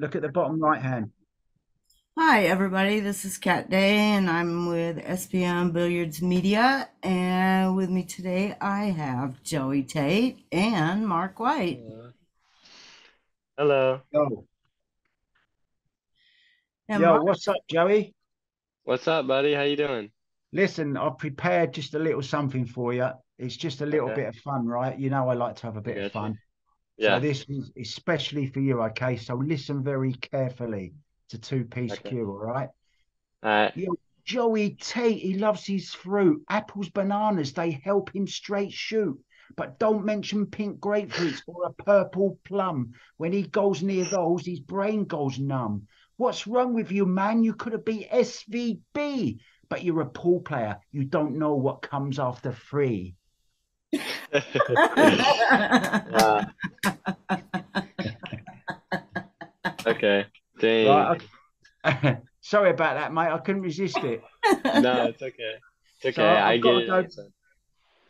Look at the bottom right hand. Hi, everybody. This is Kat Day, and I'm with SPM Billiards Media. And with me today, I have Joey Tate and Mark White. Hello. Yo, And yo, Mark, what's up, Joey? What's up, buddy? How you doing? Listen, I've prepared just a little something for you. It's just a little Okay, bit of fun, right? You know, I like to have a I bit of got you. fun. So Yeah. this is especially for you, okay? So listen very carefully to two-piece Okay. cue, all right? All right. Yo, Joey Tate, he loves his fruit. Apples, bananas, they help him straight shoot. But don't mention pink grapefruits or a purple plum. When he goes near those, his brain goes numb. What's wrong with you, man? You could have beat SVB, but you're a pool player. You don't know what comes after free. Wow. Okay. Dang. Right? Sorry about that, mate. I couldn't resist it. No, it's okay. It's So okay. I I've got get to it. go. It's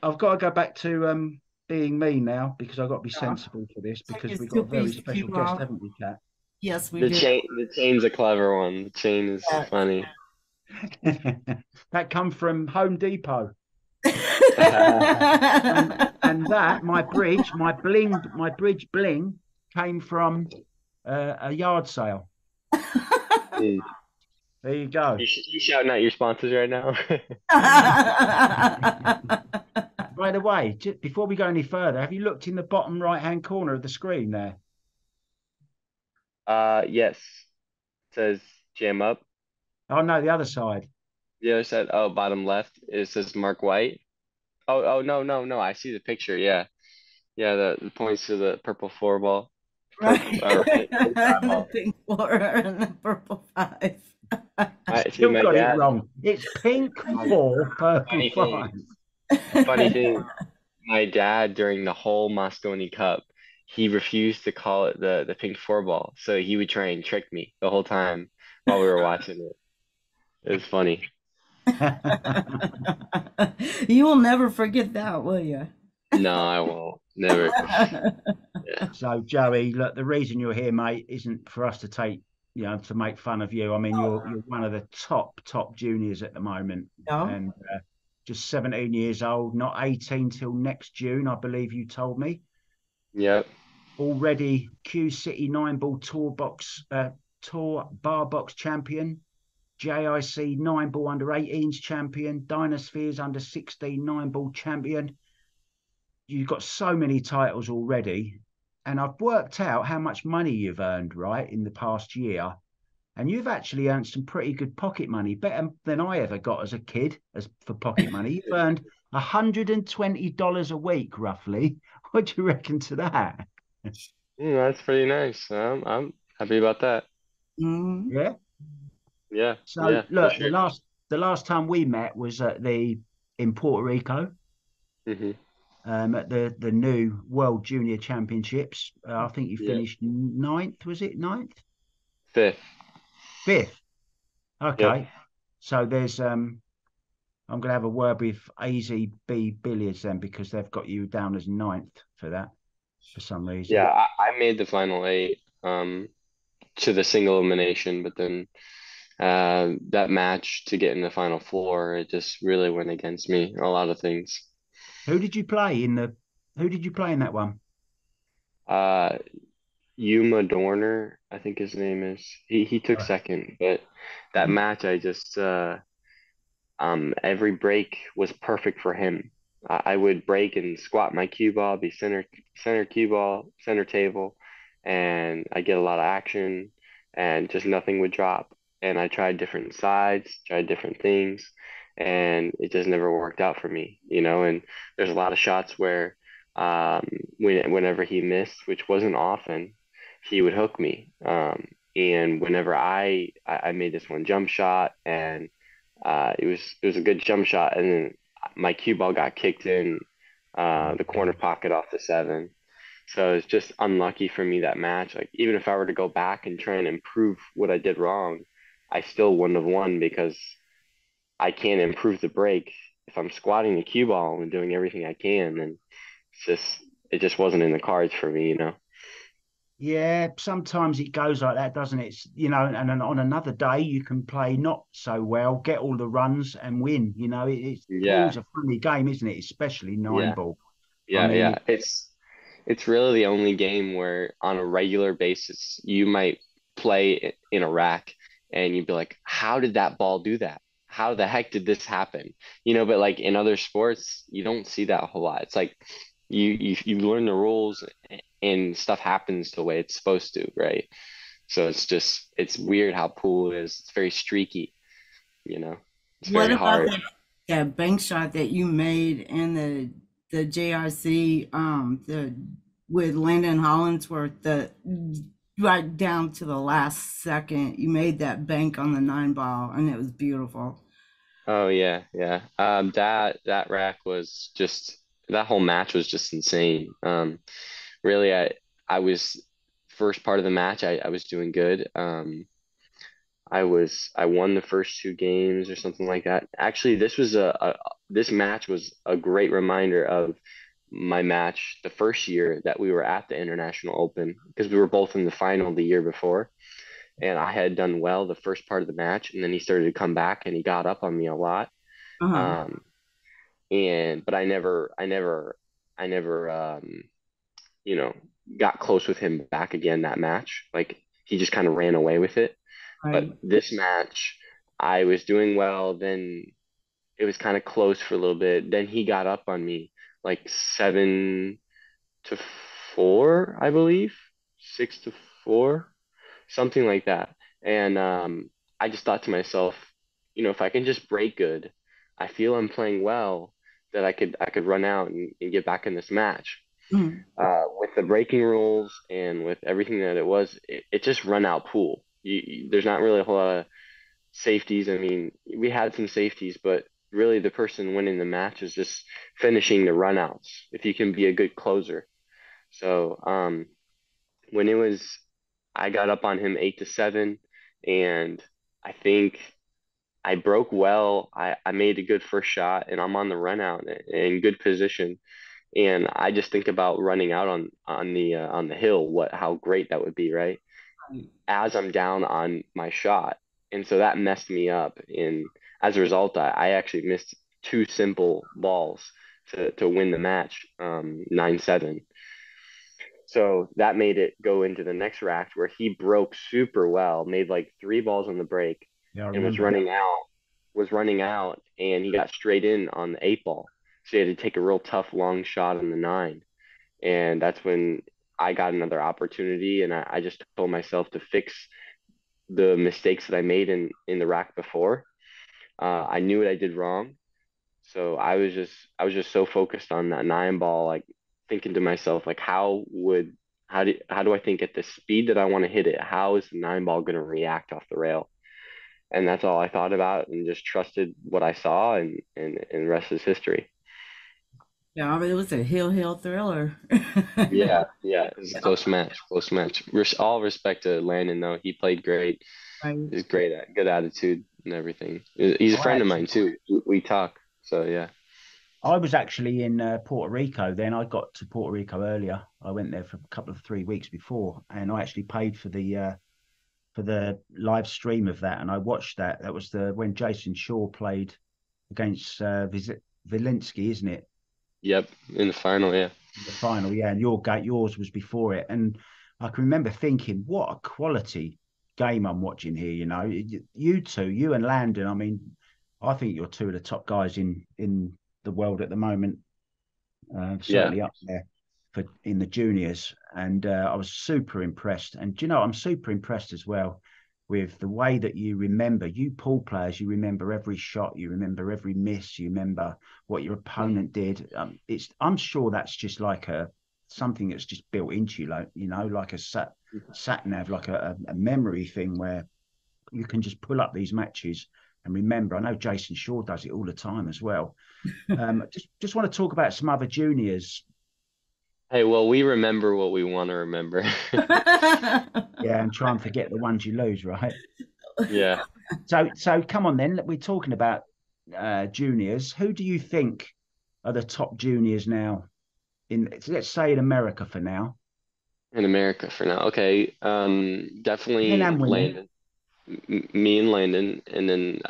I've got to go back to being me now because I've got to be sensible for this take because his we've got a very two-piece special cue guest, off. haven't we, Kat? Yes, we the do. chain. The chain's a clever one. The chain is Yes. funny. That come from Home Depot. And that my bridge bling came from a yard sale. Mm. There you go. You shouting out your sponsors right now? By the way, just before we go any further, have you looked in the bottom right hand corner of the screen there? Yes. It says jam up. Oh no, the other side. The other side. Oh, bottom left. It says Mark White. Oh, no, no, no. I see the picture. Yeah. Yeah, the points to the purple four ball. Right. Red five The ball. pink four and the purple five. I see Still my got it dad. wrong. It's pink My four, purple funny thing. five. Funny thing. My dad during the whole Mosconi Cup, he refused to call it the pink four ball, so he would try and trick me the whole time while we were watching it. It was funny. You will never forget that, will you? No, I won't. Never. Yeah. So, Joey, look, the reason you're here, mate, isn't for us to take, to make fun of you. I mean, you're one of the top juniors at the moment, No. and just 17 years old, not 18 till next June, I believe you told me. Yep. Already Q City nine ball tour bar box champion, JIC nine ball under 18s champion, Dynaspheres under 16 nine ball champion. You've got so many titles already, and I've worked out how much money you've earned, right, in the past year. And you've actually earned some pretty good pocket money, better than I ever got as a kid, as for pocket money. You've earned $120 a week, roughly. What do you reckon to that? That's pretty nice. I'm happy about that. Mhm. Yeah. Yeah, So yeah, for look, sure. the last time we met was at the in Puerto Rico, Hmm. at the new World Junior Championships. I think you Yeah. finished ninth, was it ninth? Fifth. Fifth. Yep. Okay. So there's I'm gonna have a word with AZB Billiards then because they've got you down as ninth for that for some Yeah, reason. I made the final eight to the single elimination, but then that match to get in the final four, it just really went against me a lot of things. Who did you play in the who did you play in that one? Uh, Yuma Dorner, I think his name is. He took second, but that match I just every break was perfect for him. I would break and squat my cue ball, be center cue ball, center table, and I get a lot of action, and just nothing would drop. And I tried different sides, tried different things, and it just never worked out for me, you know. And there's a lot of shots where, um, whenever he missed, which wasn't often, he would hook me. And whenever I made this one jump shot and it was a good jump shot, and then my cue ball got kicked in the corner pocket off the seven. So it's just unlucky for me that match. Like even if I were to go back and try and improve what I did wrong, I still wouldn't have won because I can't improve the break. If I'm squatting the cue ball and doing everything I can, then it just wasn't in the cards for me, you know. Yeah, sometimes it goes like that, doesn't it? And then on another day you can play not so well, get all the runs and win. It's Yeah, pool's a funny game, isn't it? Especially nine yeah, ball. I yeah, mean, yeah. It's really the only game where on a regular basis you might play in a rack and you'd be like, how did that ball do that? How the heck did this happen? But like in other sports, you don't see that a whole lot. It's like you learn the rules and stuff happens the way it's supposed to, right? So it's weird how pool is. It's very streaky, you know. It's What very about hard. that bank shot that you made in the JRC the with Landon Hollingsworth, the right down to the last second you made that bank on the 9 ball and it was beautiful. Oh yeah, yeah. That rack was just that whole match was just insane. Really, I was first part of the match. I was doing good. I won the first two games or something like that. Actually, this match was a great reminder of my match the first year that we were at the International Open because we were both in the final the year before, and I had done well the first part of the match, and then he started to come back and he got up on me a lot. Uh-huh. Um, and but I never you know got close with him back again that match. Like he just kind of ran away with it. But Right. this match, I was doing well. Then it was kind of close for a little bit. Then he got up on me like 7-4, I believe, 6-4, something like that. And I just thought to myself, if I can just break good, I feel I'm playing well, that I could run out and get back in this match. Mhm. With the breaking rules and with everything that it was, it just run out pool. There's not really a whole lot of safeties. I mean, we had some safeties, but really the person winning the match is just finishing the runouts if you can be a good closer. So when it was, I got up on him 8-7, and I think I broke well. I made a good first shot, and I'm on the run out in good position. And I just think about running out on the hill, how great that would be, right? Right. As I'm down on my shot. And so that messed me up. And as a result, I actually missed two simple balls to win the match, 9-7. So that made it go into the next rack where he broke super well, made like three balls on the break, yeah, I and was remember. running out, and he got straight in on the 8 ball. So he had to take a real tough long shot on the 9. And that's when I got another opportunity, and I just told myself to fix the mistakes that I made in the rack before. I knew what I did wrong, so I was just so focused on that 9 ball, like thinking to myself, like how do I think at the speed that I want to hit it, how is the 9 ball going to react off the rail? And that's all I thought about, and just trusted what I saw, and the rest is history. Yeah, I mean, it was a hill thriller. Yeah, yeah, it was a close match, close match. All respect to Landon, though. He played great. Right. He's great at good attitude and everything. He's a I friend of actually, mine too. We talk. So yeah. I was actually in Puerto Rico then. I got to Puerto Rico earlier. I went there for a couple of 3 weeks before, and I actually paid for the live stream of that, and I watched that. That was the when Jason Shaw played against Vilinsky, isn't it? Yep. In the final, yeah. The final, yeah, and yours was before it, and I can remember thinking, what a quality game I'm watching here. You two, you and Landon. I mean, I think you're two of the top guys in the world at the moment. Yeah. Certainly up there for in the juniors, and I was super impressed. And I'm super impressed as well with the way that you pool players, you remember every shot, you remember every miss, you remember what your opponent did. I'm sure that's just like something that's just built into you, like like a sat nav, like a memory thing where you can just pull up these matches and remember. I know Jason Shaw does it all the time as well. Just want to talk about some other juniors. Hey, well, we remember what we want to remember. Yeah, and try and forget the ones you lose, right? Yeah. So come on then. We're talking about juniors. Who do you think are the top juniors now? Let's say in America for now. In America for now. Okay. Men Definitely and women. Landon. Me and Landon, and then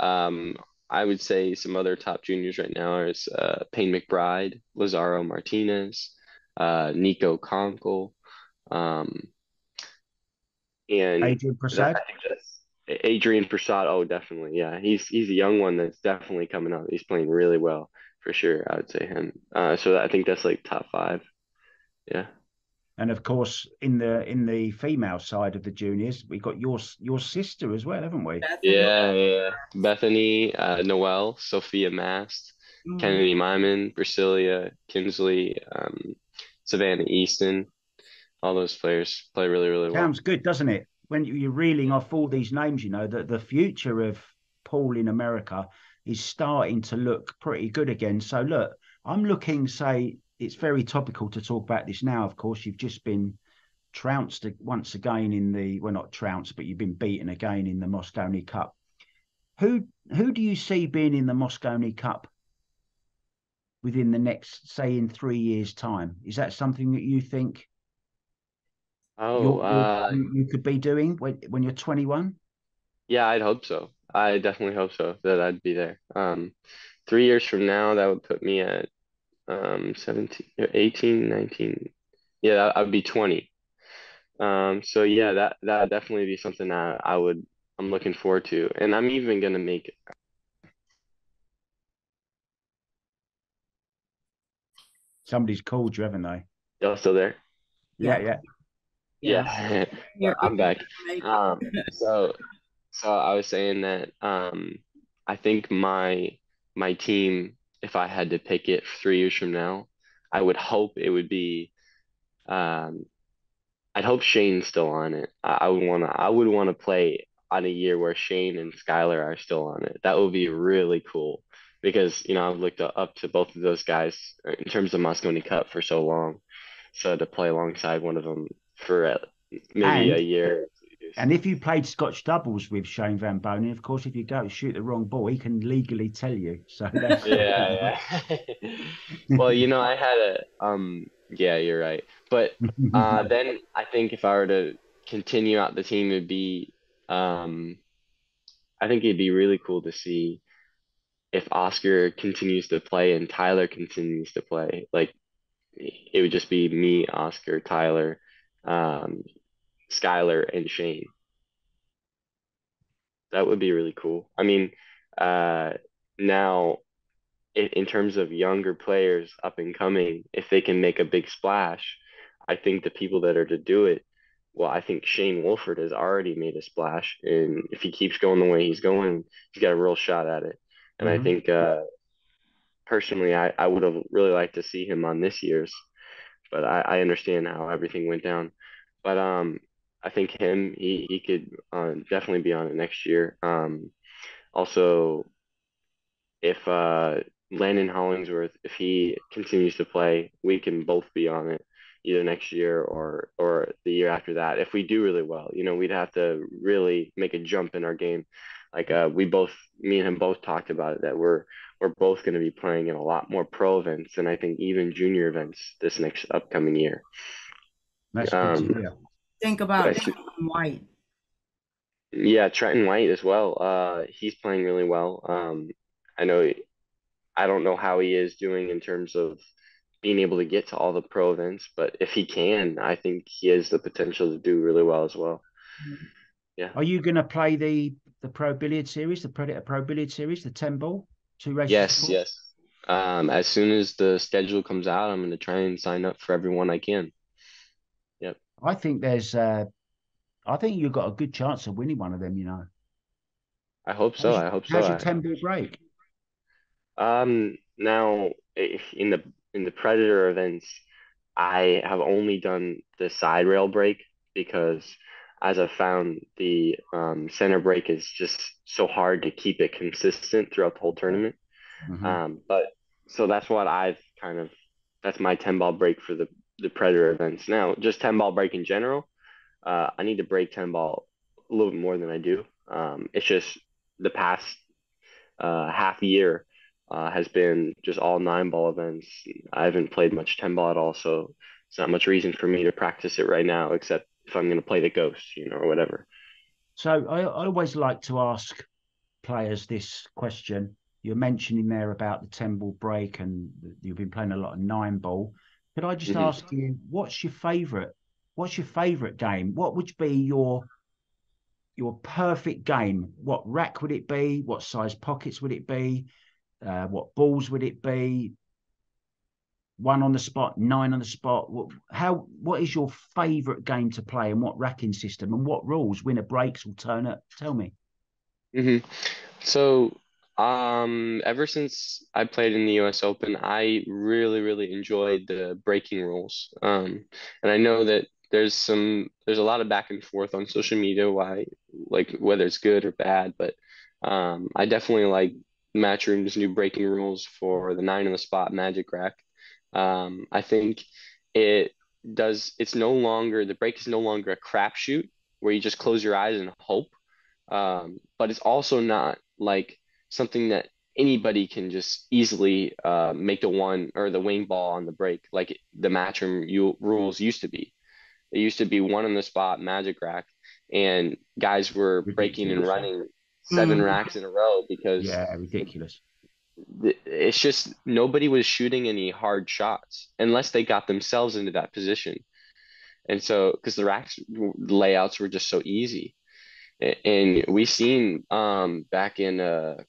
I would say some other top juniors right now is Payne McBride, Lazaro Martinez, Nico Conkle, um, and Adrian that, Prasad. I think that's Adrian Prasad. Oh, definitely, yeah. He's a young one that's definitely coming up. He's playing really well for sure. I would say him. So I think that's like top five. Yeah. And of course, in the female side of the juniors, we got your sister as well, haven't we? Bethany. Yeah, yeah. Bethany, Noelle, Sophia Mast, Mm. Kennedy Myman, Brasilia, Kinsley, Savannah Easton. All those players play really, really well. Sounds good, doesn't it? When you're reeling off all these names, you know that the future of pool in America is starting to look pretty good again. So look, I'm looking. Say it's very topical to talk about this now. Of course, you've just been trounced once again in the well, not trounced, but you've been beaten again in the Mosconi Cup. Who do you see being in the Mosconi Cup within the next, say, in 3 years' time? Is that something that you think Oh, you could be doing when you're 21? yeah, I'd hope so. I definitely hope so that I'd be there. 3 years from now, that would put me at 17, 18, 19. Yeah, I'd be 20. So yeah, that would definitely be something that I'm looking forward to. And I'm even gonna make Somebody's called you, haven't they? y'all still there? Yeah, Yeah, yeah. yeah. Yeah. You're I'm back. make So I was saying that I think my team, if I had to pick it 3 years from now, I would hope it would be um I'd hope Shane's still on it. I would wanna play on a year where Shane and Skylar are still on it. That would be really cool because I've looked up to both of those guys in terms of Mosconi Cup for so long. So to play alongside one of them for maybe a And year. and if you played Scotch doubles with Shane Van Boening, of course, if you go shoot the wrong ball, he can legally tell you. So that's Yeah, yeah. Well, I had yeah, you're right. But then I think if I were to continue out the team, um I think it'd be really cool to see if Oscar continues to play and Tyler continues to play. Like it would just be me, Oscar, Tyler, um, Skylar, and Shane. That would be really cool. I mean, uh, now in terms of younger players up and coming, if they can make a big splash, I think the people that are to do it, well, I think Shane Wolford has already made a splash, and if he keeps going the way he's going, he's got a real shot at it. And I Mhm. think personally, I would have really liked to see him on this year's, but I understand how everything went down. But I think he could definitely be on it next year. Also, if Landon Hollingsworth, if he continues to play, we can both be on it either next year or the year after that. If we do really well, we'd have to really make a jump in our game. Like me and him both talked about it that we're both going to be playing in a lot more pro events and I think even junior events this next upcoming year. That's good to Um, hear. think but I about see, White. yeah, Trenton White as well. He's playing really well. I know I don't know how he is doing in terms of being able to get to all the pro events, but if he can, I think he has the potential to do really well as well. Yeah. Are you going to play the Pro Billiard Series, the Predator Pro Billiard Series, the 10 ball, two races a Yes, course? yes. As soon as the schedule comes out, I'm going to try and sign up for everyone I can. Yep. I think I think you've got a good chance of winning one of them. I hope so. I hope so. How's your 10 ball break? Now in the Predator events, I have only done the side rail break because as I found the center break is just so hard to keep it consistent throughout the whole tournament. Hmm. But so that's what that's my 10 ball break for the Predator events. Now, just 10 ball break in general, I need to break 10 ball a little bit more than I do. It's just the past half year has been just all 9 ball events. I haven't played much 10 ball at all, so It's not much reason for me to practice it right now, except if I'm going to play the ghost, or whatever. So I always like to ask players this question. You're mentioning there about the 10-ball break, and you've been playing a lot of 9-ball. Could I just Hmm. ask you, what's your favorite? What's your favorite game? What would be your perfect game? What rack would it be? What size pockets would it be? What balls would it be? 1 on the spot, 9 on the spot. What is your favorite game to play, and what racking system, and what rules? Winner breaks, alternate. Tell me. Hmm. So, ever since I played in the US Open, I really, really enjoyed the breaking rules. And I know that there's a lot of back and forth on social media why, like whether it's good or bad, but I definitely like Matchroom's new breaking rules for the 9 on the spot Magic Rack. I think it it's no longer, the break is no longer a crapshoot where you just close your eyes and hope. But it's also not like something that anybody can just easily make the one or the wing ball on the break like the rules used to be. It used to be 1 on the spot magic rack, and guys were breaking and Ridiculous. running 7 Mm. racks in a row because Yeah, ridiculous. it's just nobody was shooting any hard shots unless they got themselves into that position. And so, because the racks layouts were just so easy. And we seen back in the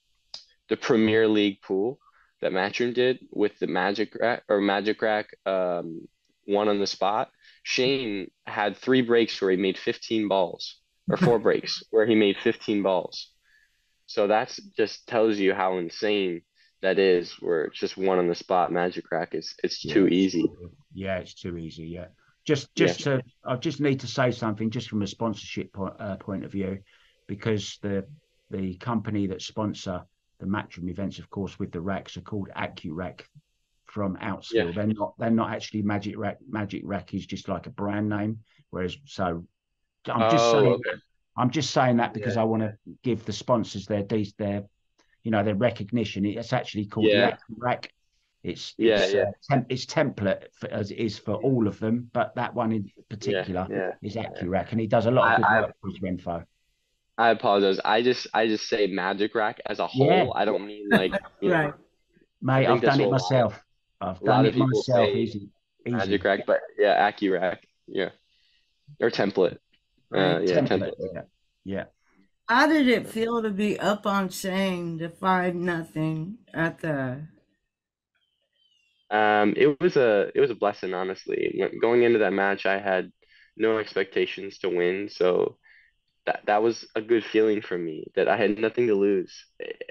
Premier League pool that Matchroom did with the Magic Rack 1 on the spot. Shane had 3 breaks where he made 15 balls, or 4 breaks where he made 15 balls. So that's just tells you how insane that is, where it's just 1 on the spot Magic Rack is it's Yeah, too easy. yeah, it's too easy. Yeah, Yeah, I just need to say something just from a sponsorship point of view, because the company that sponsor the Matchroom events, of course, with the racks are called AccuRack from yeah. Outsfield. They're not actually Magic Rack. Magic Rack is just like a brand name. Whereas, so I'm just Oh, saying okay. I'm just saying that because Yeah, I want to give the sponsors their recognition. It's actually called the yeah, AccuRack. It's yeah, yeah, it's template as it is for all of them, but that one in yeah, particular yeah. is Yeah. AccuRack, and he does a lot of good I work with Renfo. I apologize. I just say Magic Rack as a Yeah, whole. I don't mean like, Right. I mate, think I've that's done what it myself. I've a done lot of it people myself. say Easy, Magic easy. Rack, but yeah, AccuRack. Yeah. Or template. Right. Yeah, Template. template. Yeah, yeah. How did it feel to be up on Shane to 5-0 at the? It was a blessing, honestly. Going into that match, I had no expectations to win, so that was a good feeling for me that I had nothing to lose.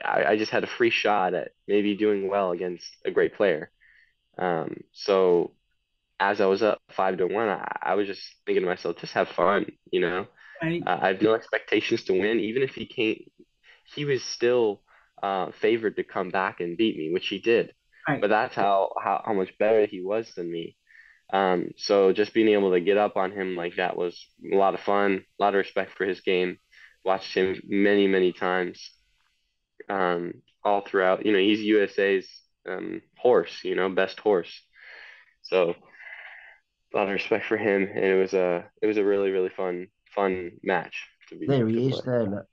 I just had a free shot at maybe doing well against a great player. So as I was up 5-1, I was just thinking to myself, just have fun. Right. I have no expectations to win. Even if he can't, he was still favored to come back and beat me, which he did. Right. But that's how much better he was than me. So just being able to get up on him like that was a lot of fun, a lot of respect for his game. Watched him many, many times, all throughout. He's USA's horse, best horse. So a lot of respect for him, and it was a really, really fun match There to he play. is. There, look.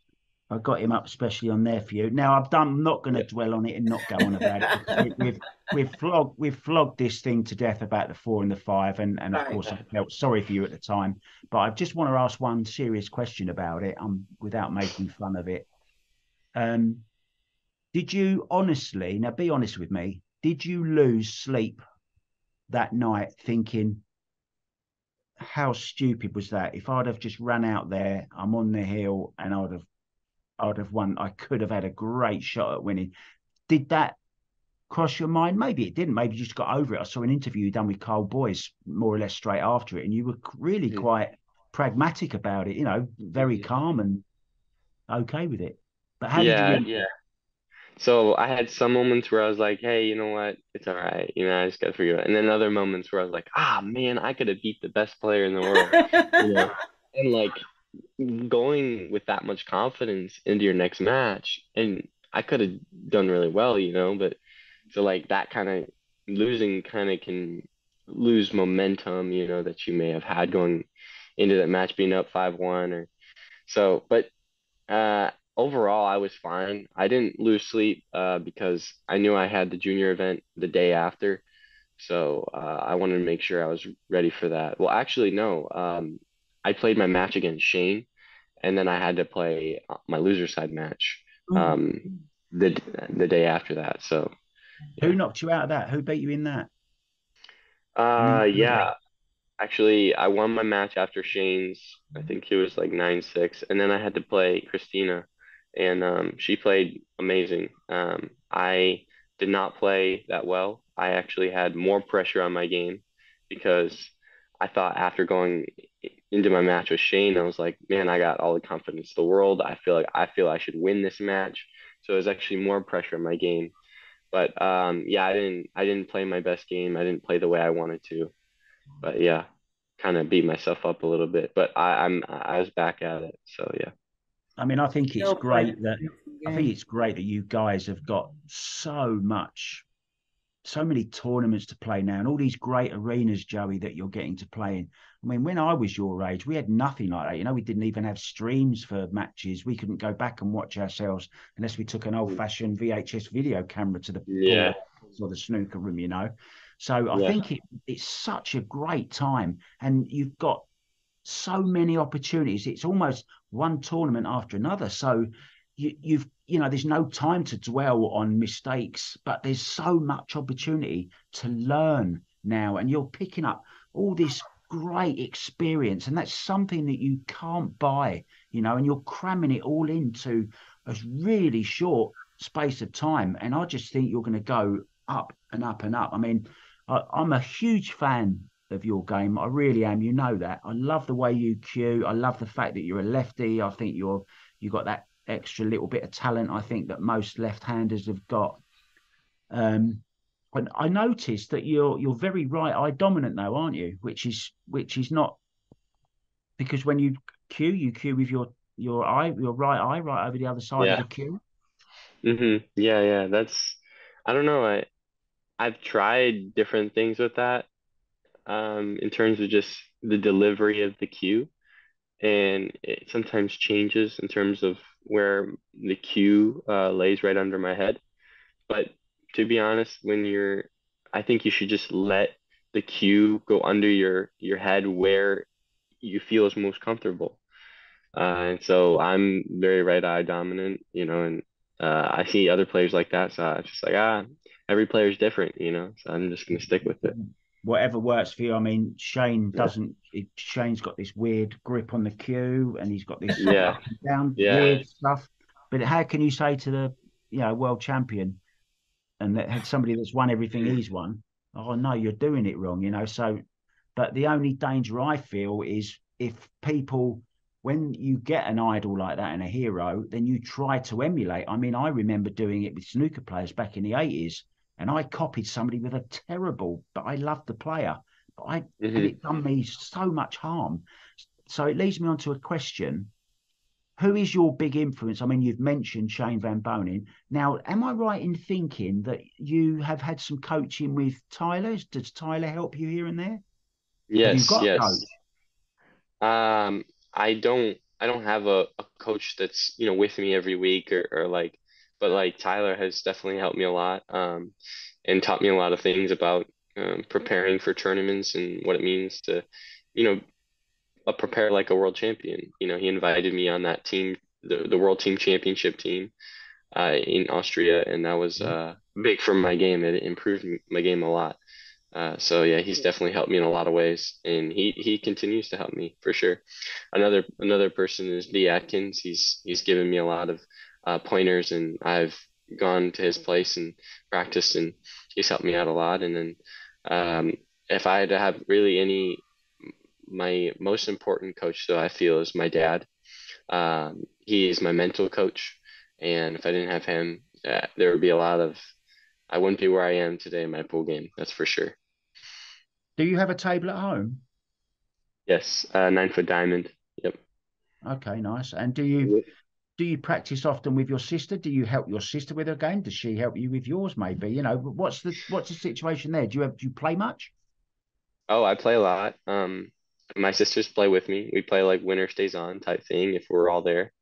I got him up especially on there for you. Now I'm not going to Yeah. dwell on it and not go on about it because we've flogged this thing to death about the 4 and the 5, and of Right. course I felt sorry for you at the time. But I just want to ask one serious question about it, without making fun of it. Um, did you honestly, now be honest with me, did you lose sleep that night thinking, how stupid was that? If I'd have just run out there, I'm on the hill, and I'd have won. I could have had a great shot at winning. Did that cross your mind? Maybe it didn't. Maybe you just got over it. I saw an interview you done with Carl Boyce more or less straight after it, and you were really Mhm. quite pragmatic about it. Very Mhm. calm and okay with it. But how did you Yeah, really? yeah. So I had some moments where I was like, hey, you know what? It's all right. I just gotta figure it out. And then other moments where I was like, ah, man, I could have beat the best player in the world. You know, and like going with that much confidence into your next match, and I could have done really well, but so like that kind of losing kind of can lose momentum, that you may have had going into that match being up 5-1 or so. But overall, I was fine. I didn't lose sleep because I knew I had the junior event the day after. So I wanted to make sure I was ready for that. Well, actually, no. I played my match against Shane, and then I had to play my loser side match Mm. um, the day after that. So Who yeah. knocked you out of that? Who beat you in that? In the individual? Yeah. Actually, I won my match after Shane's. I think he was like 9-6, and then I had to play Christina, and she played amazing. I did not play that well. I actually had more pressure on my game because I thought after going into my match with Shane, I was like, man, I got all the confidence in the world. I feel I should win this match. So it was actually more pressure on my game. But yeah, I didn't play my best game. I didn't play the way I wanted to. But yeah, kind of beat myself up a little bit. But I was back at it. So yeah. I mean, Still play the I think game. it's great that you guys have got so many tournaments to play now, and all these great arenas, Joey, that you're getting to play in. I mean, when I was your age, we had nothing like that. We didn't even have streams for matches. We couldn't go back and watch ourselves unless we took an old-fashioned VHS video camera to the pool Yeah. or the snooker room. So I Yeah. think it's such a great time, and you've got so many opportunities. It's almost one tournament after another. So there's no time to dwell on mistakes, but there's so much opportunity to learn now, and you're picking up all this great experience, and that's something that you can't buy, and you're cramming it all into a really short space of time. And I just think you're going to go up and up and up. I mean, I'm a huge fan of your game. I really am. You know that. I love the way you cue. I love the fact that you're a lefty. I think you got that extra little bit of talent. I think that most left-handers have got. And I noticed that you're very right eye dominant though, aren't you? Which is not, because when you cue with your right eye right over the other side of Yeah. the cue. Yeah, yeah. I don't know. I've tried different things with that, in terms of just the delivery of the cue, and it sometimes changes in terms of where the cue lays right under my head. But to be honest, I think you should just let the cue go under your head where you feel is most comfortable. And so I'm very right eye dominant, and I see other players like that. So it's just like, every player is different. So I'm just gonna stick with it. Whatever works for you. I mean, Shane Yeah. doesn't. Shane's got this weird grip on the cue, and he's got this Yeah. up and down Yeah. weird stuff. But how can you say to the world champion and that had somebody that's won everything he's won? Oh no, you're doing it wrong. So, but the only danger I feel is if people, when you get an idol like that and a hero, then you try to emulate. I mean, I remember doing it with snooker players back in the 80s, and I copied somebody with a terrible, but I loved the player. And Hmm. it done me so much harm. So it leads me on to a question. Who is your big influence? I mean, you've mentioned Shane Van Boening. Now, am I right in thinking that you have had some coaching with Tyler? Does Tyler help you here and there? Have you Yes, got a coach? yes. I don't have a coach that's, with me every week or like, but like Tyler has definitely helped me a lot, and taught me a lot of things about preparing for tournaments and what it means to, you know, prepare like a world champion. He invited me on that team, the world team championship team, in Austria, and that was big for my game. It improved my game a lot. So yeah, he's definitely helped me in a lot of ways, and he continues to help me for sure. Another person is Lee Atkins. He's given me a lot of pointers, and I've gone to his place and practiced, and he's helped me out a lot. And then if I had to have really my most important coach, though, I feel is my dad. He is my mental coach, and if I didn't have him, there would be a lot of I wouldn't be where I am today in my pool game. That's for sure. Do you have a table at home? Yes, 9 foot diamond. Yep. Okay, nice. And do you practice often with your sister? Do you help your sister with her game? Does she help you with yours? Maybe. But what's the situation there? Do you play much? Oh, I play a lot. My sisters play with me. We play like winner stays on type thing if we're all there.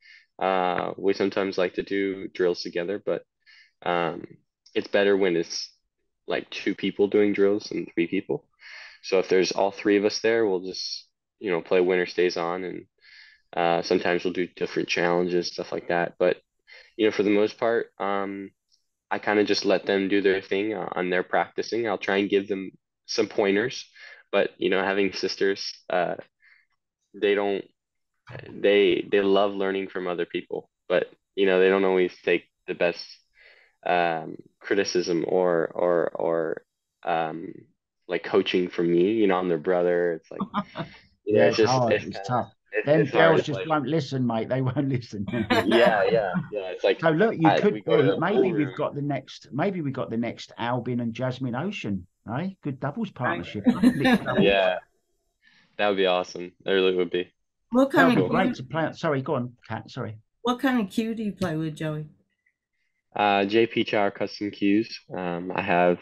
We sometimes like to do drills together, but um, it's better when it's like two people doing drills than three people. So if there's all three of us there, we'll just, play winner stays on, and sometimes we'll do different challenges, stuff like that. But, for the most part, I kind of just let them do their thing on their practicing. I'll try and give them some pointers, but having sisters, they don't they love learning from other people, but they don't always take the best criticism or like coaching from me. I'm their brother. It's like Yeah, it's it's just hard. it's It's kind of tough. Them it's hard. girls It's just like won't listen, mate. They won't listen. yeah. It's like So look, you could we go to be. the pool Maybe we've room. got the next. Maybe we got the next Albin and Jasmine Ocean. Eh? Good doubles Right. partnership. Eh? Mixed doubles. Yeah, that would be awesome. That really would be. What That would kind be of Cool. great cue? to play. Sorry, go on, Kat. Sorry. What kind of cue do you play with, Joey? JP Chow custom cues. I have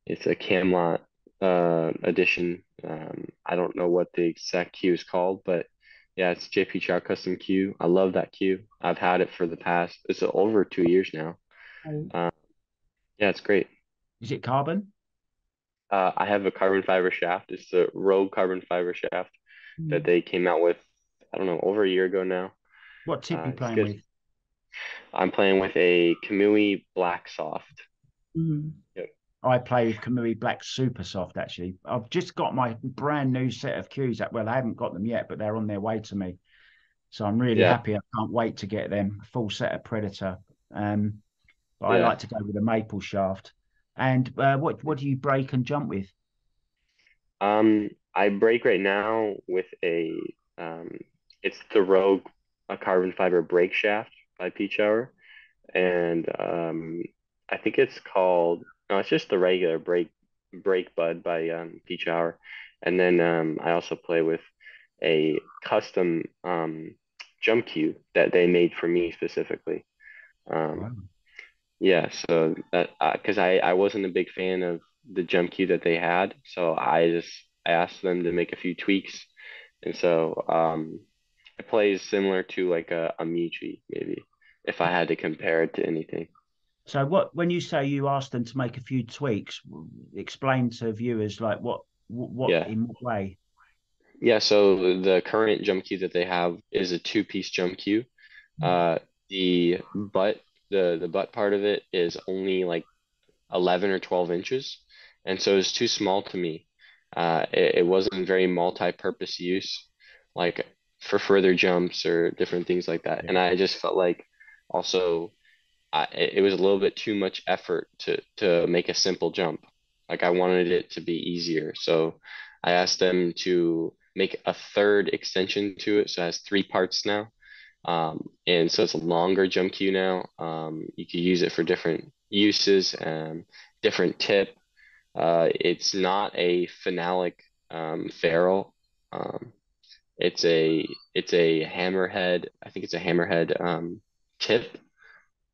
it's a Camelot edition. I don't know what the exact cue is called, but yeah, it's JP Chow custom cue. I love that cue. I've had it for the past, it's over 2 years now. Right. Uh, yeah, it's great. Is it carbon? I have a carbon fiber shaft. It's the Rogue carbon fiber shaft that Mm. they came out with, I don't know, over a year ago now. What tip you It's playing good. with? I'm playing with a Kamui Black Soft. Mhm. Yep. I play with Kamui Black Super Soft. Actually, I've just got my brand new set of cues. Well, I haven't got them yet, but they're on their way to me. So I'm really Yeah, happy. I can't wait to get them. Full set of Predator. But I yeah. like to go with a maple shaft. And what do you break and jump with? I break right now with um, it's the Rogue, a carbon fiber brake shaft by Pechauer, and I think it's called, no, it's just the regular brake bud by Pechauer, and then I also play with a custom jump cue that they made for me specifically. Um, Wow. yeah, so that because I wasn't a big fan of the jump cue that they had, so I asked them to make a few tweaks, and so it plays similar to like a Michi maybe if I had to compare it to anything. So what when you say you asked them to make a few tweaks, explain to viewers like what Yeah, in what way? yeah. So the current jump cue that they have is a two-piece jump cue. Uh, the butt the butt part of it is only like 11 or 12 inches. And so it's too small to me. It wasn't very multi-purpose use, like for further jumps or different things like that. Yeah. And I just felt like also it was a little bit too much effort to make a simple jump. Like I wanted it to be easier. So I asked them to make a third extension to it. So it has three parts now. And so it's a longer jump cue now. You can use it for different uses, different tip. It's not a phenolic ferrule. Um, it's a hammerhead. I think it's a hammerhead tip.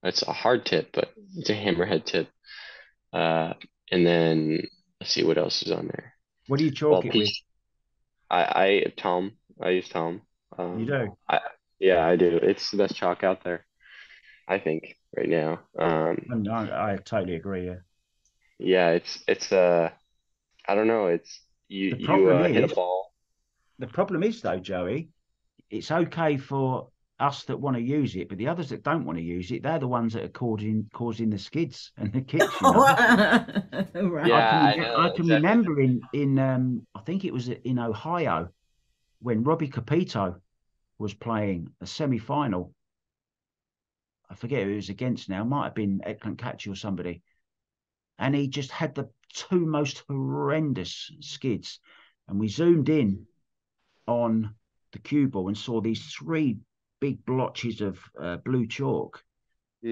It's a hard tip, but it's a hammerhead tip. Uh, and then let's see what else is on there. What do you Well, chalk it with? peach. I Tom. I use Tom. You do. I yeah, I do. It's the best chalk out there, I think, right now. And I totally agree. Yeah. Yeah, it's I don't know. It's you The you problem hit a is, ball. the problem is though, Joey, it's okay for us that want to use it, but the others that don't want to use it, they're the ones that are causing the skids and the kicks. Right. Yeah, I I know can exactly. remember in I think it was in Ohio when Robbie Capito was playing a semi-final. I forget who it was against now. Might have been Eklund Catchy or somebody, and he just had the two most horrendous skids. And we zoomed in on the cue ball and saw these three big blotches of blue chalk.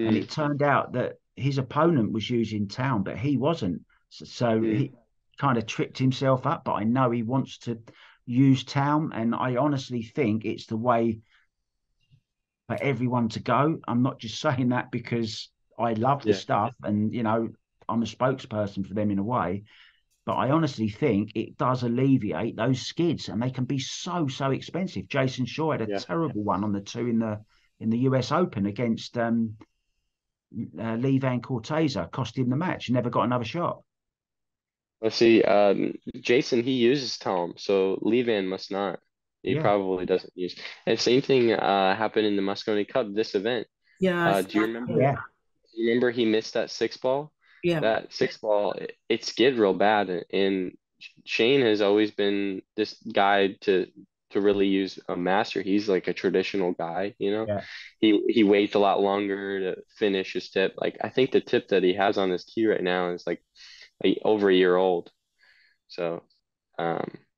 And Mm, it turned out that his opponent was using Town, but he wasn't. So mm, he kind of tripped himself up. But I know he wants to use Town, and I honestly think it's the way for everyone to go. I'm not just saying that because I love the yeah. stuff, and I'm a spokesperson for them in a way. But I honestly think it does alleviate those skids, and they can be so expensive. Jason Shaw had a Yeah. terrible one on the two in the US Open against Lee Van Corteza, cost him the match. Never got another shot. Let's see. Jason, he uses Tom, so Levan must not. He Yeah, probably doesn't use. And same thing happened in the Moscone Cup, this event. Yeah, Do you remember? yeah, Do you remember he missed that six ball? yeah. That six ball, it skid real bad, and Shane has always been this guy to really use a master. He's like a traditional guy, you know. yeah. He waits a lot longer to finish his tip. Like I think the tip that he has on his key right now is like over a year old. So,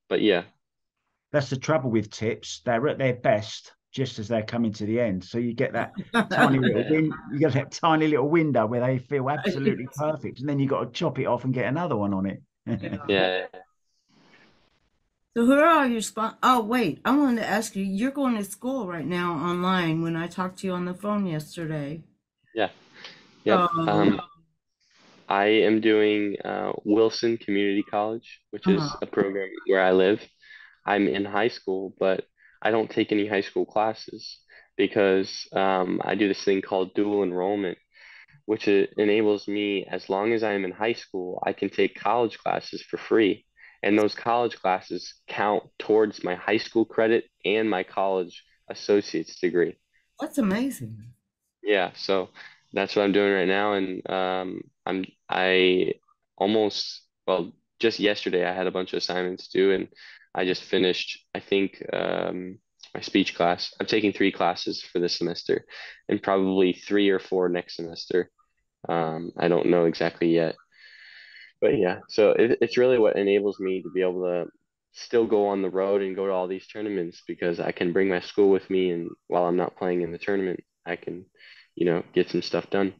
but yeah, That's the trouble with tips. They're at their best just as they're coming to the end. So you get that tiny little yeah, you get that tiny little window where they feel absolutely perfect, and then you got to chop it off and get another one on it. yeah. So who are all your spon? Oh, wait, I wanted to ask you, you're going to school right now online when I talked to you on the phone yesterday. Yeah. Yep. Um, I am doing Wilson Community College, which is uh, a program where I live. I'm in high school, but I don't take any high school classes because I do this thing called dual enrollment, which enables me, as long as I am in high school, I can take college classes for free. And those college classes count towards my high school credit and my college associate's degree. that's amazing. Yeah, so that's what I'm doing right now, and I almost well just yesterday I had a bunch of assignments due, and I just finished I think my speech class. I'm taking three classes for this semester, and probably three or four next semester. I don't know exactly yet, but yeah, so it's really what enables me to be able to still go on the road and go to all these tournaments because I can bring my school with me, and while I'm not playing in the tournament, I can, get some stuff done.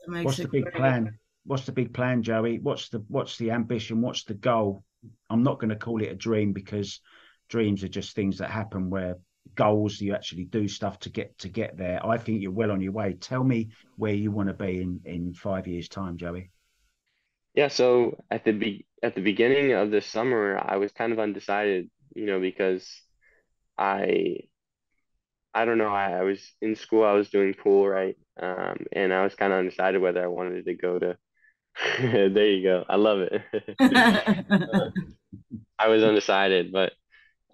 That makes What's the it big great. plan? What's the big plan, Joey? What's the ambition? What's the goal? I'm not going to call it a dream because dreams are just things that happen where goals you actually do stuff to get there. I think you're well on your way. Tell me where you want to be in 5 years' time, Joey. Yeah, so at the beginning of this summer, I was kind of undecided, because I I don't know, I was in school, I was doing pool, right? And I was kind of undecided whether I wanted to go to there you go. I love it. I was undecided, but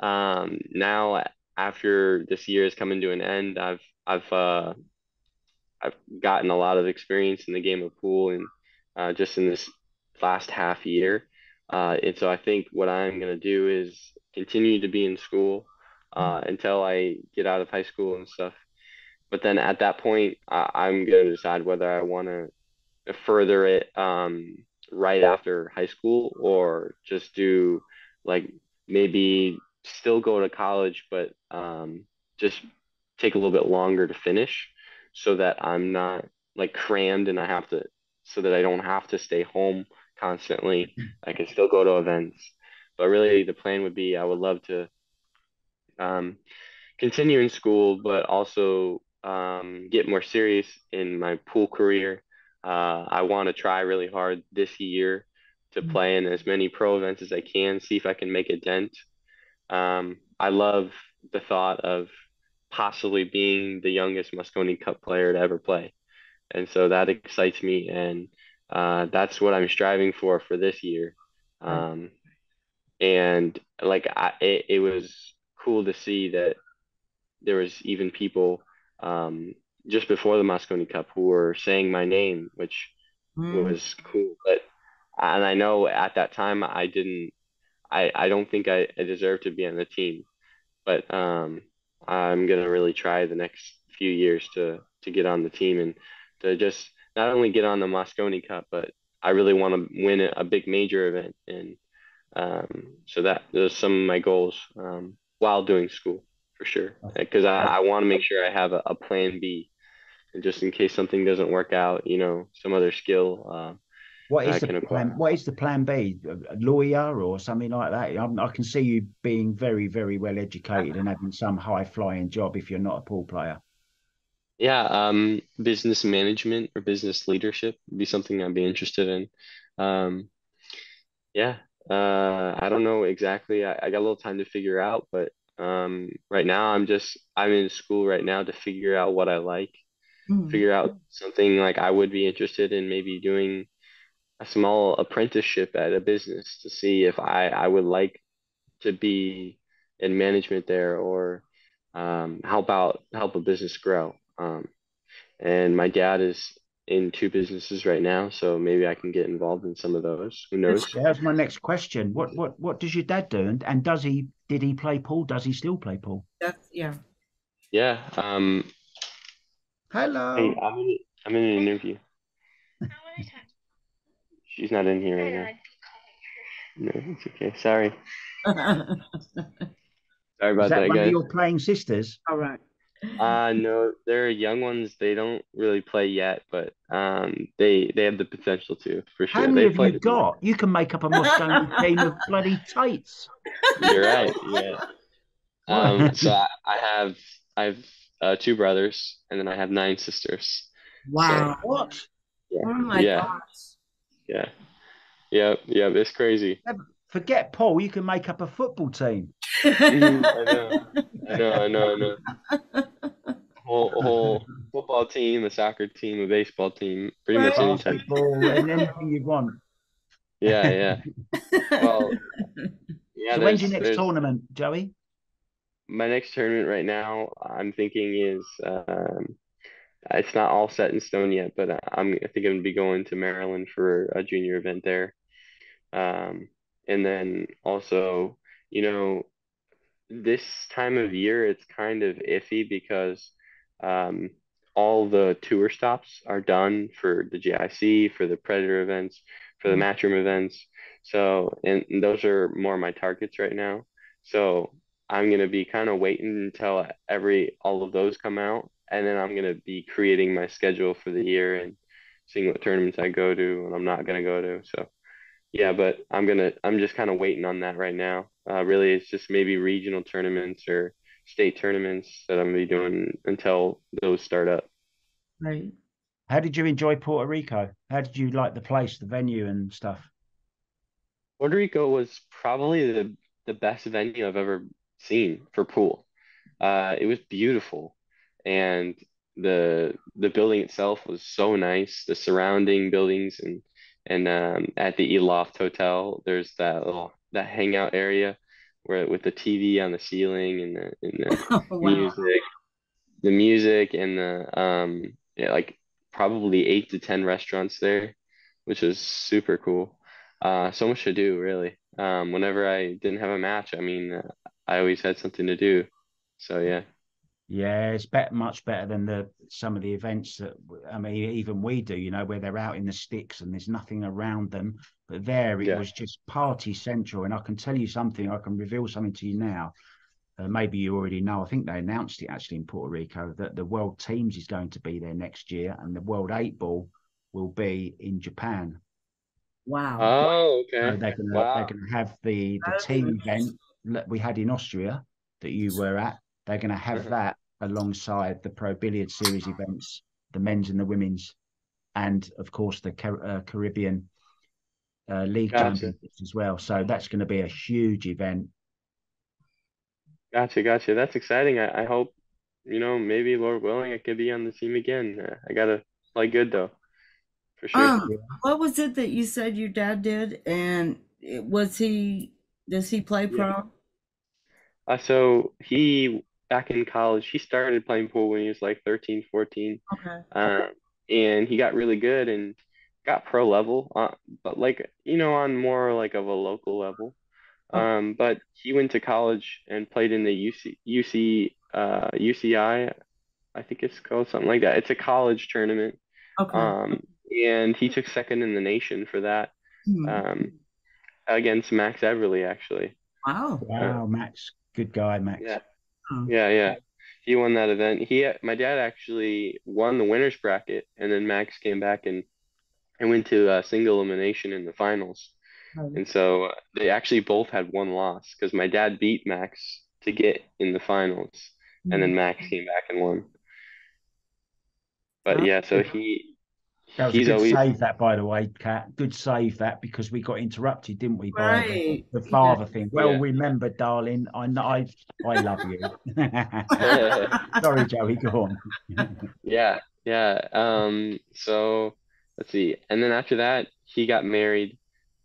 now after this year is coming to an end, I've gotten a lot of experience in the game of pool and just in this last half year. And so I think what I'm going to do is continue to be in school until I get out of high school and stuff. But then at that point, I'm going to decide whether I want to further it right after high school or just do like maybe still go to college, but just take a little bit longer to finish so that I'm not like crammed and so that I don't have to stay home constantly. I can still go to events. But really, the plan would be I would love to um, continue in school, but also get more serious in my pool career. I want to try really hard this year to play in as many pro events as I can, see if I can make a dent. I love the thought of possibly being the youngest Moscone Cup player to ever play. And so that excites me, and that's what I'm striving for this year. Right. Um, and like it was cool to see that there was even people just before the Moscone Cup who were saying my name, which Mm, was cool. And I know at that time I don't think I deserved to be on the team, but I'm gonna really try the next few years to get on the team and to just not only get on the Moscone Cup, but I really want to win a big major event. And so that those are some of my goals while doing school for sure. Because I want to make sure I have a plan B, and just in case something doesn't work out, some other skill What that I is the can plan? acquire. What is the plan B? A lawyer or something like that? I can see you being very well educated and having some high flying job if you're not a pool player. Yeah, business management or business leadership would be something I'd be interested in. Um, yeah, I don't know exactly. I got a little time to figure out, but right now I'm in school right now to figure out what I like, Mm. figure out something like I would be interested in maybe doing a small apprenticeship at a business to see if I would like to be in management there or help a business grow. And my dad is in two businesses right now, so maybe I can get involved in some of those. Who That's knows? Yeah, that's my next question. What does your dad do? And did he play pool? Does he still play pool? that's yeah. Yeah. Hey, Hello. I'm in an interview. She's not in here right now. No, it's okay. Sorry. Sorry Is about that that, one of guys. your playing sisters? All right. No, they're young ones. They don't really play yet, but they have the potential to for How sure. many They have you played. got? You can make up a Moscone team of bloody Tates. You're right. Yeah. So I have two brothers, and then I have nine sisters. So Wow. What? yeah, Oh my yeah, gosh. yeah, yeah, yeah. It's crazy. Forget Paul. You can make up a football team. I know, I know. Whole football team, a soccer team, a baseball team, pretty much Right. any type. Basketball and anything you want. Yeah, yeah. Well, yeah. So when's your There's next there's tournament, Joey? my next tournament right now. I'm thinking is it's not all set in stone yet, but I think I'm gonna be going to Maryland for a junior event there. And then also, you know, this time of year it's kind of iffy because um, all the tour stops are done for the GIC, for the Predator events, for the Matchroom events. So, and those are more my targets right now. So I'm gonna be kind of waiting until all of those come out, and then I'm gonna be creating my schedule for the year and seeing what tournaments I go to and I'm not gonna go to. So. Yeah, but I'm just kind of waiting on that right now. Really, it's just maybe regional tournaments or state tournaments that I'm gonna be doing until those start up. Right. How did you enjoy Puerto Rico? How did you like the place, the venue and stuff? Puerto Rico was probably the best venue I've ever seen for pool. It was beautiful, and the building itself was so nice. The surrounding buildings and at the Eloft Hotel, there's that hangout area where with the TV on the ceiling and the Oh, wow. music, the music and the yeah, like probably 8 to 10 restaurants there, which is super cool. So much to do, really. Whenever I didn't have a match, I mean, I always had something to do. So yeah. Yeah, it's much better than some of the events that I mean, even we do. Where they're out in the sticks and there's nothing around them. But there, it Yeah. was just party central. And I can tell you something. I can reveal something to you now. Maybe you already know. I think they announced it actually in Puerto Rico that the World Teams is going to be there next year, and the World Eight Ball will be in Japan. Wow. Oh, So okay. they're Wow. gonna have the That'd be team event that we had in Austria that you were at. They're gonna have Uh-huh. that alongside the Pro Billiard Series events, the men's and the women's, and of course the Caribbean League Gotcha. Championships as well. So that's going to be a huge event. Gotcha. That's exciting. I hope, maybe Lord willing, I could be on the team again. I gotta play good though, for sure. Um, what was it that you said your dad did? And does he play Yeah. pro? So back in college, he started playing pool when he was like 13, 14. Okay. Um, and he got really good and got pro level, but like, on more like of a local level. Okay. But he went to college and played in the UCI, I think it's called something like that. It's a college tournament. Okay. Um, and he took second in the nation for that, Hmm. um, against Max Everly, actually. Wow. Uh, Wow, Max, good guy, Max. yeah, Oh, yeah. He won that event. My dad actually won the winners bracket, and then Max came back and went to single elimination in the finals. right. And so they actually both had one loss because my dad beat Max to get in the finals, and Hmm. then Max came back and won. But Oh, yeah, so That was a he's good always save, that, by the way, Kat. Good save, that, because we got interrupted, didn't we, by Right. the Yeah. father thing. Well remembered, darling. I love you. Sorry, Joey, go on. yeah, yeah. So let's see. And then after that, he got married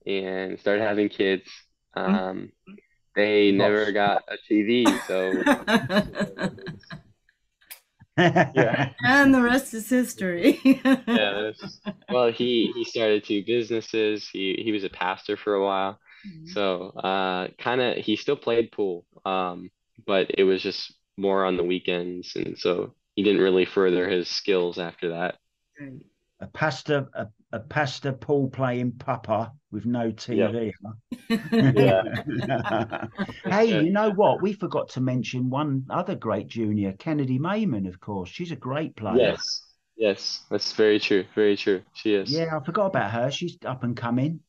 and started having kids. Um, they never Ross. got a TV, so yeah. And the rest is history. Yeah, well, he started two businesses. He was a pastor for a while. So, kind of he still played pool. But it was just more on the weekends, and so he didn't really further his skills after that. A pasta pool playing papa with no Yep. TV. Yeah. Hey, you know what? We forgot to mention one other great junior, Kennedy Mayman, of course. She's a great player. Yes. Yes, that's very true. Very true. She is. Yeah, I forgot about her. She's up and coming.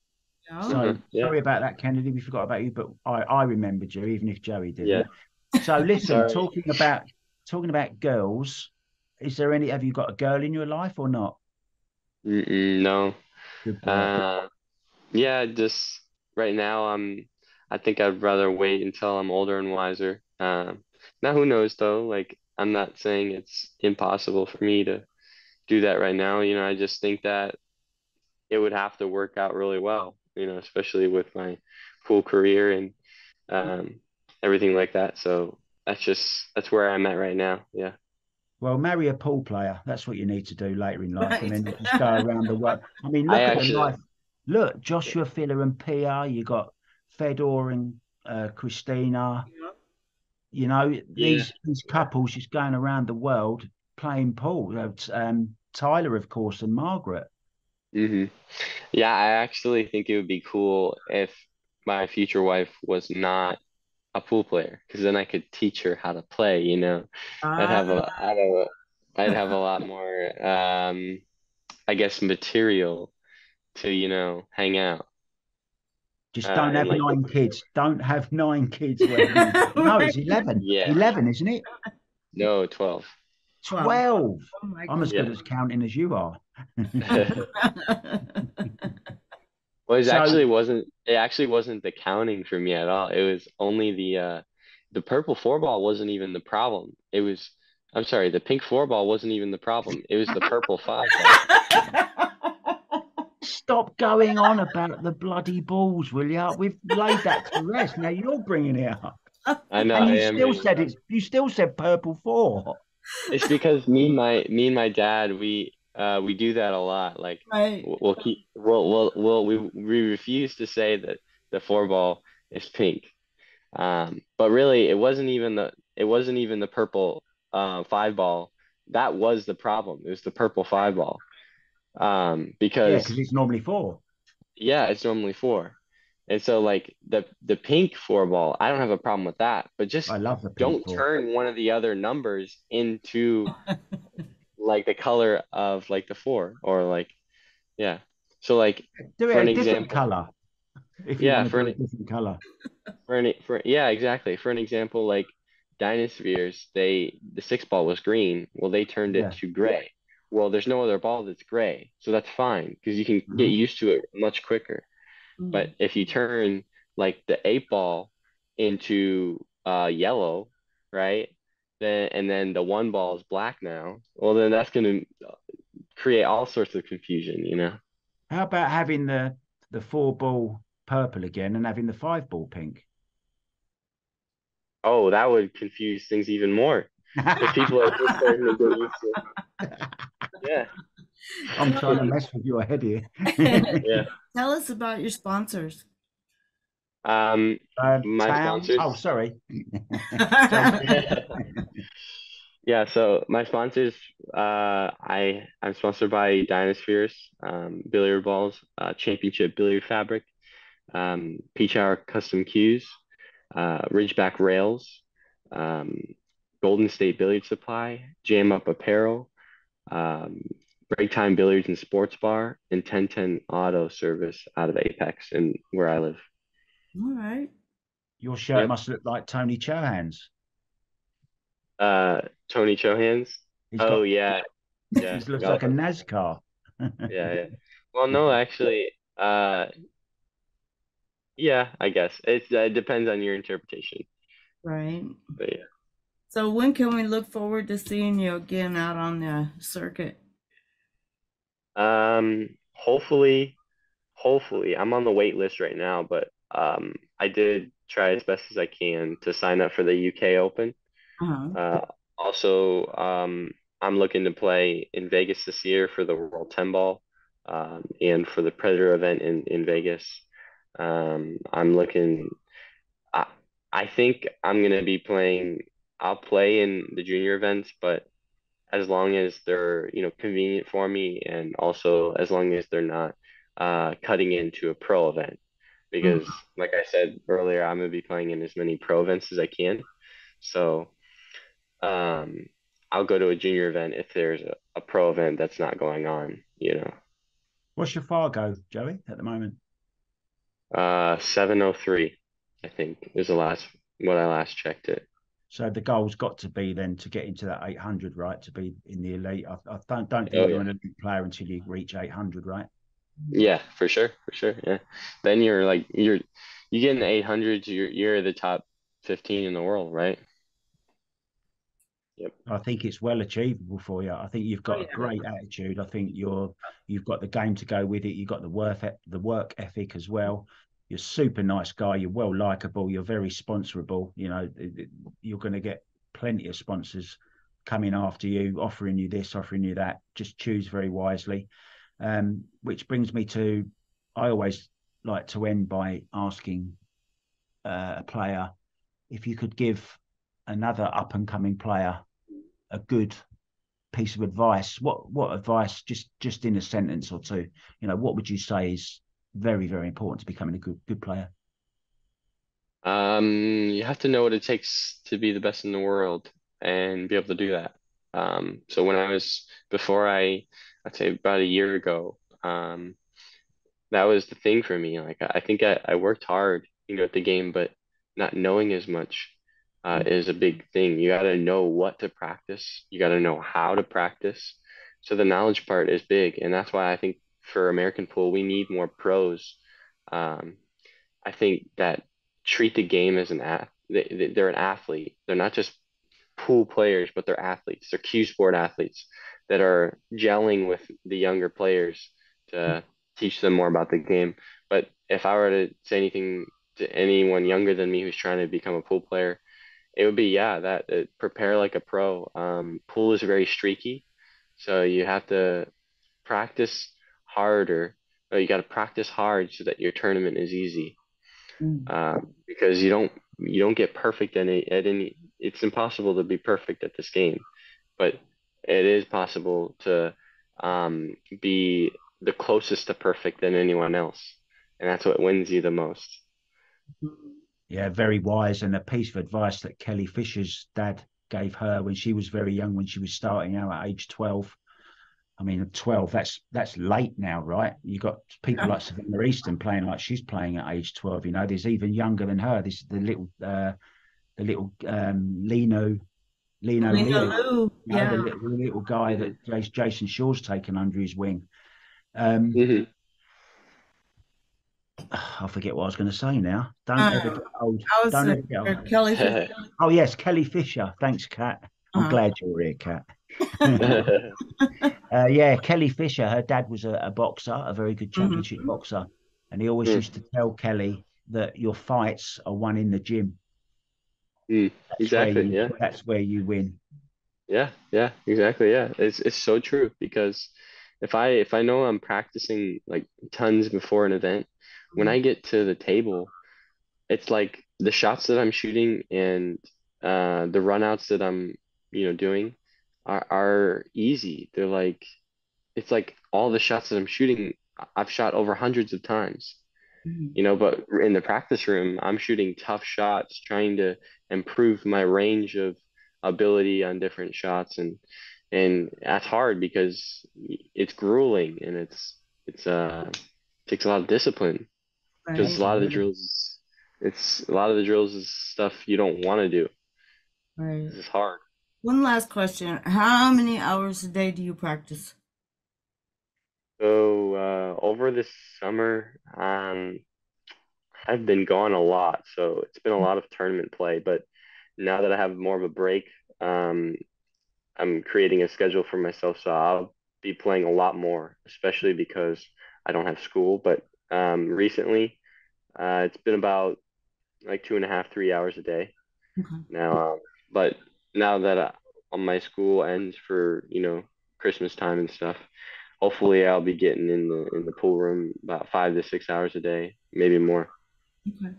Oh. So Yeah. sorry about that, Kennedy. We forgot about you, but I remembered you, even if Joey didn't. Yeah. So listen, Sorry. talking about girls, have you got a girl in your life or not? No. Good boy. Yeah, just right now I think I'd rather wait until I'm older and wiser. Now who knows though? Like I'm not saying it's impossible for me to do that right now. I just think that it would have to work out really well, especially with my pool career and um everything like that. So that's where I'm at right now. Yeah. Well, marry a pool player. That's what you need to do later in life, and then you just go around the world. I mean, I look at the actually life. Look, Joshua Filler and PR. You got Fedor and Christina. You know, yeah. these couples just going around the world playing pool. Tyler, of course, and Margaret. hmm Yeah, I actually think it would be cool if my future wife was not a pool player, because then I could teach her how to play. I'd have a Ah. I'd have a lot more I guess material to, hang out Just don't in have like the 9 kids. Don't have 9 kids. No, Right. it's 11. yeah, 11, isn't it? no, 12. 12. 12. Oh my I'm as Yeah. good at counting as you are. Well, So, it actually wasn't the counting for me at all. It was only the purple four ball wasn't even the problem. I'm sorry, the pink four ball wasn't even the problem. It was the purple five ball. stop going on about the bloody balls, will you? We've laid that to rest. Now you're bringing it up, I know and I you am still bringing it said up. it. You still said purple four. It's because me and my dad we do that a lot. Like Right. we'll keep we refuse to say that the four ball is pink. But really it wasn't even the purple five ball. That was the problem. It was the purple five ball. Yeah, Because because it's normally four. yeah, it's normally four. And so like the pink four ball, I don't have a problem with that, but just I love the pink don't four. turn one of the other numbers into like the color of like the four or like yeah. So like Do for it an a different example, color if you yeah, want to do a different color. yeah, exactly. For an example, like Dynaspheres, the six ball was green. Well, they turned it Yeah. to gray. Well, there's no other ball that's gray, so that's fine because you can get Mhm. used to it much quicker. But if you turn like the eight ball into yellow, right? And then the one ball is black now. Well, then that's going to create all sorts of confusion. How about having the four ball purple again and having the five ball pink? Oh, that would confuse things even more if people are just starting to get used to. Yeah, I'm trying to mess with your head here. yeah. Tell us about your sponsors. My Town. sponsors. Oh, sorry. Yeah, so my sponsors, I'm sponsored by Dynaspheres, billiard balls, Championship Billiard Fabric, Pechauer Custom Cues, RidgeBack Rails, um, Golden State Billiard Supply, Up Apparel, um, Break Time Billiards and Sports Bar, and 1010 Auto Service out of Apex and where I live. All right. Your shirt Yep. must look like Tony Chohan's. Tony Chohan's. He's Oh got. yeah, yeah. He looks like a NASCAR. Yeah. Well, no, actually, yeah, I guess it depends on your interpretation. Right. But yeah. So when can we look forward to seeing you again out on the circuit? Hopefully, I'm on the wait list right now, but I did try as best as I can to sign up for the UK Open. Uh-huh. Uh, also, I'm looking to play in Vegas this year for the World 10 Ball, and for the Predator event in Vegas. I'm looking. I, I think I'm gonna be playing. I'll play in the junior events, but as long as they're, convenient for me, and also as long as they're not cutting into a pro event. Mm. Because, like I said earlier, I'm gonna be playing in as many pro events as I can. So, um, I'll go to a junior event if there's a pro event that's not going on. What's your Fargo, Joey, at the moment? 703, I think, is the last what I last checked it. So the goal's got to be then to get into that 800, right? To be in the elite. I don't think Oh you're yeah. an elite player until you reach 800, right? Yeah, for sure, for sure. Yeah. Then you get in the 800s, you're the top 15 in the world, right? Yep. I think it's well achievable for you. I think you've Oh got a yeah. great attitude. I think you've got the game to go with it. You've got the work ethic as well. You're a super nice guy. You're well likable. You're very sponsorable. You're going to get plenty of sponsors coming after you, offering you this, offering you that. Just choose very wisely. Which brings me to, I always like to end by asking a player if you could give another up and coming player a good piece of advice, what advice, just in a sentence or two, what would you say is very, very important to becoming a good player? You have to know what it takes to be the best in the world and be able to do that. So when I was before I'd say about a year ago, that was the thing for me. Like I think I worked hard, at the game, but not knowing as much is a big thing. You got to know what to practice. You got to know how to practice. So the knowledge part is big, and that's why I think for American pool we need more pros. Um, I think that treat the game as they're an athlete. They're not just pool players, but they're athletes. They're cue sport athletes that are gelling with the younger players to teach them more about the game. But if I were to say anything to anyone younger than me who's trying to become a pool player, it would be, yeah, that prepare like a pro. Pool is very streaky, so you have to practice harder. Or you got to practice hard so that your tournament is easy. Mm. Because you don't get perfect at any. It's impossible to be perfect at this game, but it is possible to be the closest to perfect than anyone else, and that's what wins you the most. Yeah, very wise, and a piece of advice that Kelly Fisher's dad gave her when she was very young, when she was starting out at age 12. I mean, 12, that's late now, right? You got people like Savannah Easton playing like she's playing at age 12. There's even younger than her. This is the little Lino Lena Lewis, Lou, the yeah. little guy Hmm. that Jason Shaw's taken under his wing. Um, Hmm. I forget what I was going to say now. Don't ever Um, get old. I was Don't ever get old. Kelly Fisher. Oh yes, Kelly Fisher. Thanks, Kat. I'm Uh-huh. glad you're here, Kat. Yeah, Kelly Fisher. Her dad was a boxer, a very good championship Mhm. boxer, and he always used to tell Kelly that your fights are won in the gym. Mm, That's where exactly. you. Yeah. That's where you win. Yeah. Yeah. Exactly. Yeah. It's so true because if I know I'm practicing like tons before an event, when I get to the table, it's like the shots that I'm shooting and the runouts that I'm doing are easy. They're like it's like all the shots that I'm shooting, I've shot over hundreds of times. Mhm. But in the practice room, I'm shooting tough shots, trying to improve my range of ability on different shots, and that's hard because it's grueling and it's takes a lot of discipline because Right, Absolutely. a lot of the drills is stuff you don't want to do. right. This is hard. One last question. How many hours a day do you practice? So over this summer, I've been gone a lot, so it's been a lot of tournament play. But now that I have more of a break, um, I'm creating a schedule for myself, so I'll be playing a lot more, especially because I don't have school. But recently, it's been about like 2.5, 3 hours a day Okay. now. But now that my school ends for Christmas time and stuff, hopefully I'll be getting in the pool room about 5 to 6 hours a day, maybe more. Okay.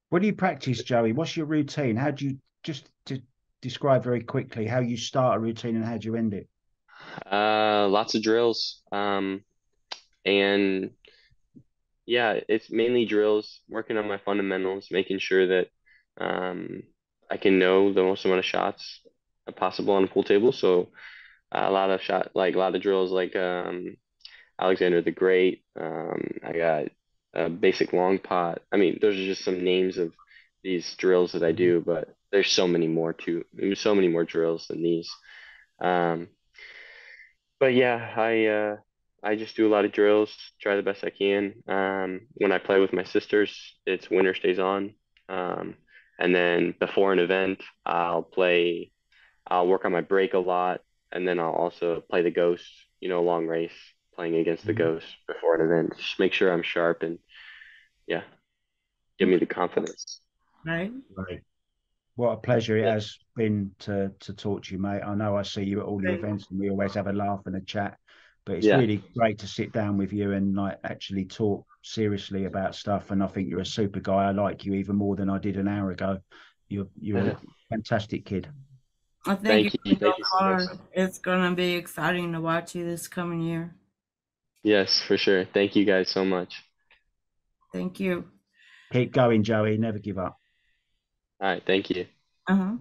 What do you practice, Joey? What's your routine? How do you just to describe very quickly how you start a routine and how do you end it? Lots of drills. And yeah, it's mainly drills, working on my fundamentals, making sure that um, I can know the most amount of shots possible on a pool table. So a lot of like a lot of drills, like Alexander the Great. I got a basic long pot. I mean, those are just some names of these drills that I do, but there's so many more too. There's so many more drills than these. Um, but yeah, I just do a lot of drills, try the best I can. When I play with my sisters, it's winner stays on. Um, and then before an event, I'll work on my break a lot, and then I'll also play the ghost, long race, playing against the Mhm. ghost before an event. Just make sure I'm sharp and yeah, give me Okay. the confidence. Right. Right. What a pleasure it Yeah, has been to talk to you, mate. I know I see you at all the Right. events and we always have a laugh and a chat, but it's yeah, really great to sit down with you and like actually talk seriously about stuff. And I think you're a super guy. I like you even more than I did an hour ago. You're a fantastic kid. I think you're thank you, going to go thank you so much. far. It's going to be exciting to watch you this coming year. Yes, for sure. Thank you guys so much. Thank you. Keep going, Joey. Never give up. All right, thank you. Uh huh.